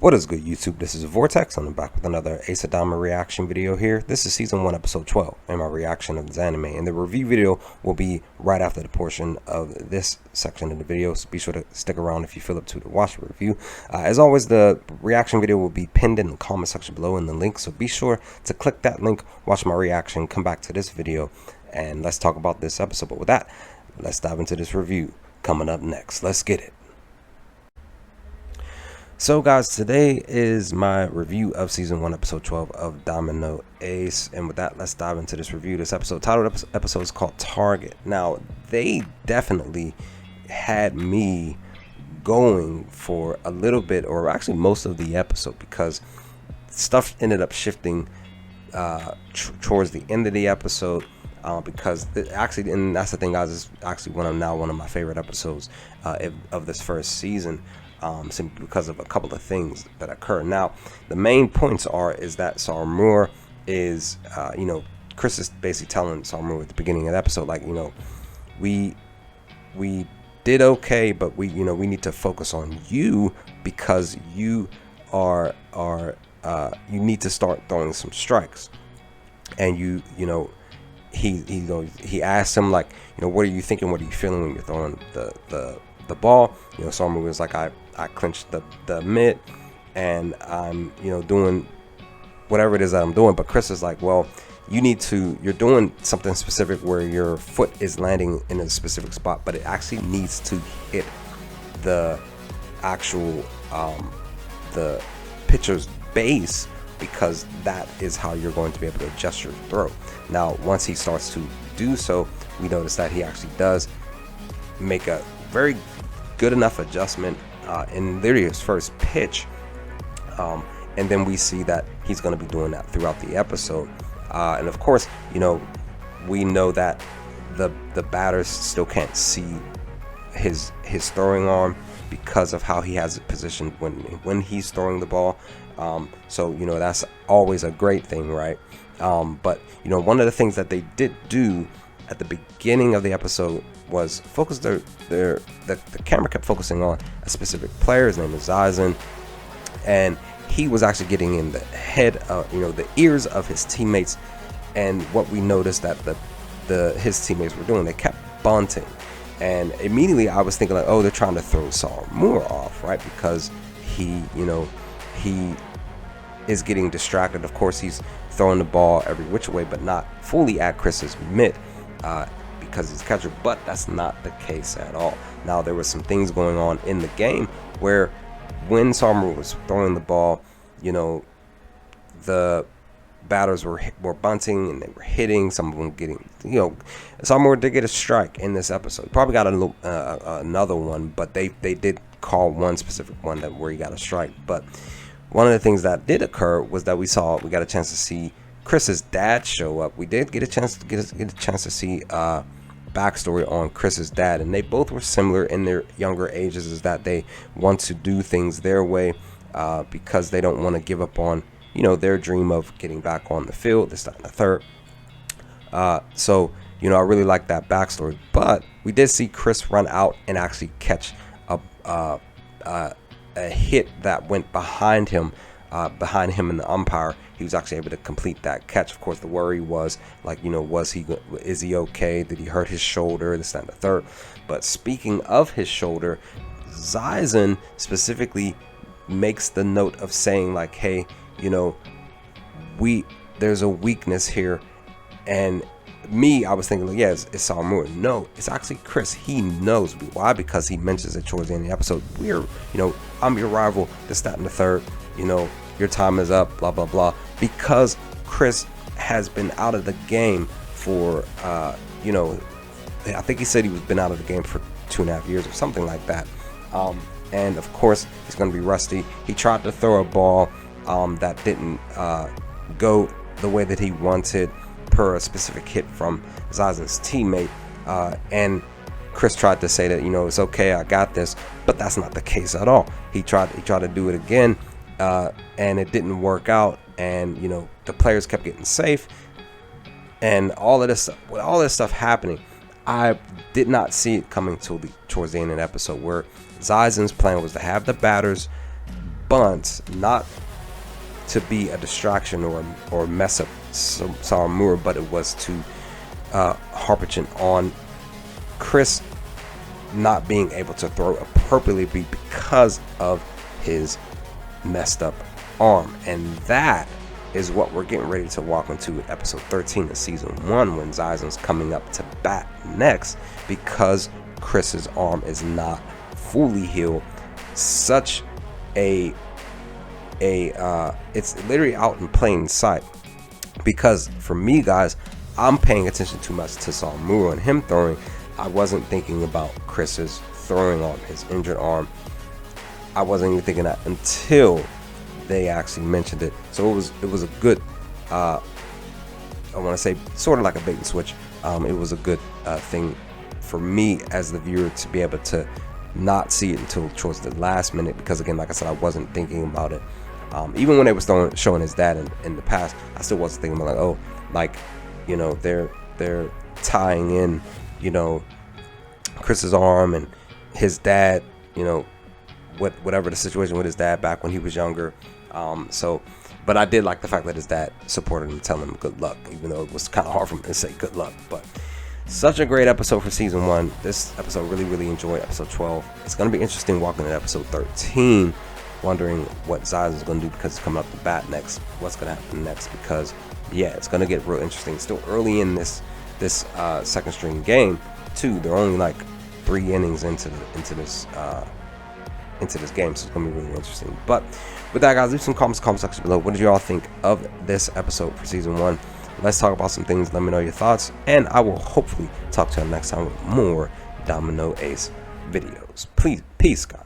What is good, YouTube? This is Vortex. I'm back with another Ace Adama reaction video here. This is season 1 episode 12 and my reaction of this anime, and the review video will be right after the portion of this section of the video, so be sure to stick around if you feel up to watch the review. As always, the reaction video will be pinned in the comment section below in the link, so be sure to click that link, watch my reaction, come back to this video, and let's talk about this episode. But with that, let's dive into this review coming up next. Let's get it. So guys, today is my review of season 1 episode 12 of Domino Ace, and with that, let's dive into this review. This titled episode is called Target. Now, they definitely had me going for a little bit, or actually most of the episode, because stuff ended up shifting towards the end of the episode, because actually, and that's the thing guys, is actually one of my favorite episodes of this first season. Simply because of a couple of things that occur. Now, the main points is that Sarmur is, Chris is basically telling Sarmur at the beginning of the episode, like, we did okay, but we need to focus on you, because you are you need to start throwing some strikes. And he asked him, like, what are you thinking? What are you feeling when you're throwing the ball? Sarmur was like, I clenched the mitt, and I'm doing whatever it is that I'm doing. But Chris is like, well, you're doing something specific where your foot is landing in a specific spot, but it actually needs to hit the actual the pitcher's base, because that is how you're going to be able to adjust your throw. Now, once he starts to do so, we notice that he actually does make a very good enough adjustment in literally his first pitch, and then we see that he's going to be doing that throughout the episode, and of course, we know that the batters still can't see his throwing arm because of how he has it positioned when he's throwing the ball. So that's always a great thing, right? But one of the things that they did do at the beginning of the episode was focus the camera kept focusing on a specific player. His name is Zaizen, and he was actually getting in the head of the ears of his teammates. And what we noticed that his teammates were doing, they kept bunting, and immediately I was thinking, like, oh, they're trying to throw Sarmur off, right? Because he is getting distracted. Of course, he's throwing the ball every which way, but not fully at Chris's mitt, because he's catcher. But that's not the case at all. Now, there was some things going on in the game where when Sarmur was throwing the ball, the batters were bunting and they were hitting. Some of them getting, Sarmur did get a strike in this episode. Probably got another one, but they did call one specific one where he got a strike. But one of the things that did occur was that we got a chance to see Chris's dad show up. We did get a chance to see backstory on Chris's dad, and they both were similar in their younger ages, is that they want to do things their way, because they don't want to give up on their dream of getting back on the field, this, that, and the third. So I really like that backstory. But we did see Chris run out and actually catch a hit that went behind him and the umpire. He was actually able to complete that catch. Of course, the worry was, like, is he okay? Did he hurt his shoulder? This, that, and the third. But speaking of his shoulder, Zaizen specifically makes the note of saying, like, hey, there's a weakness here. And I was thinking, like, yeah, it's Sarmur. No, it's actually Chris. He knows. Why? Because he mentions it towards the end of the episode. I'm your rival, this, that, and the third. Your time is up, blah, blah, blah. Because Chris has been out of the game for, I think he said he's been out of the game for 2.5 years or something like that. And of course, he's going to be rusty. He tried to throw a ball that didn't go the way that he wanted, per a specific hit from Zaizen's teammate. And Chris tried to say that, it's okay, I got this, but that's not the case at all. He tried to do it again, and it didn't work out. And the players kept getting safe, and all of this, with all this stuff happening, I did not see it coming towards the end of the episode, where Zaizen's plan was to have the batters but not to be a distraction or mess up Sawamura, but it was to harping on Chris not being able to throw appropriately because of his messed up arm. And that is what we're getting ready to walk into with episode 13 of season 1, when Zaizen's coming up to bat next because Chris's arm is not fully healed. Such a it's literally out in plain sight, because for me, guys, I'm paying attention too much to Sawamura and him throwing. I wasn't thinking about Chris's throwing on his injured arm. I wasn't even thinking that until they actually mentioned it. So it was a good I want to say sort of like a bait and switch. It was a good thing for me as the viewer to be able to not see it until towards the last minute, because again, like I said, I wasn't thinking about it. Even when they was showing his dad in the past, I still wasn't thinking about, like, oh, like, you know, they're tying in, you know, Chris's arm and his dad, you know, whatever the situation with his dad back when he was younger. But I did like the fact that his dad supported him, telling him good luck, even though it was kind of hard for him to say good luck. But such a great episode for season 1. This episode really enjoyed episode 12. It's going to be interesting walking into episode 13, wondering what Zaizen's going to do, because it's coming up to bat next. What's going to happen next? Because yeah, it's going to get real interesting. Still early in this second string game too. They're only like 3 innings into this game, so it's going to be really interesting. But with that, guys, leave some comments in the comment section below. What did you all think of this episode for season 1? Let's talk about some things. Let me know your thoughts, and I will hopefully talk to you next time with more Domino Ace videos. Please, peace, guys.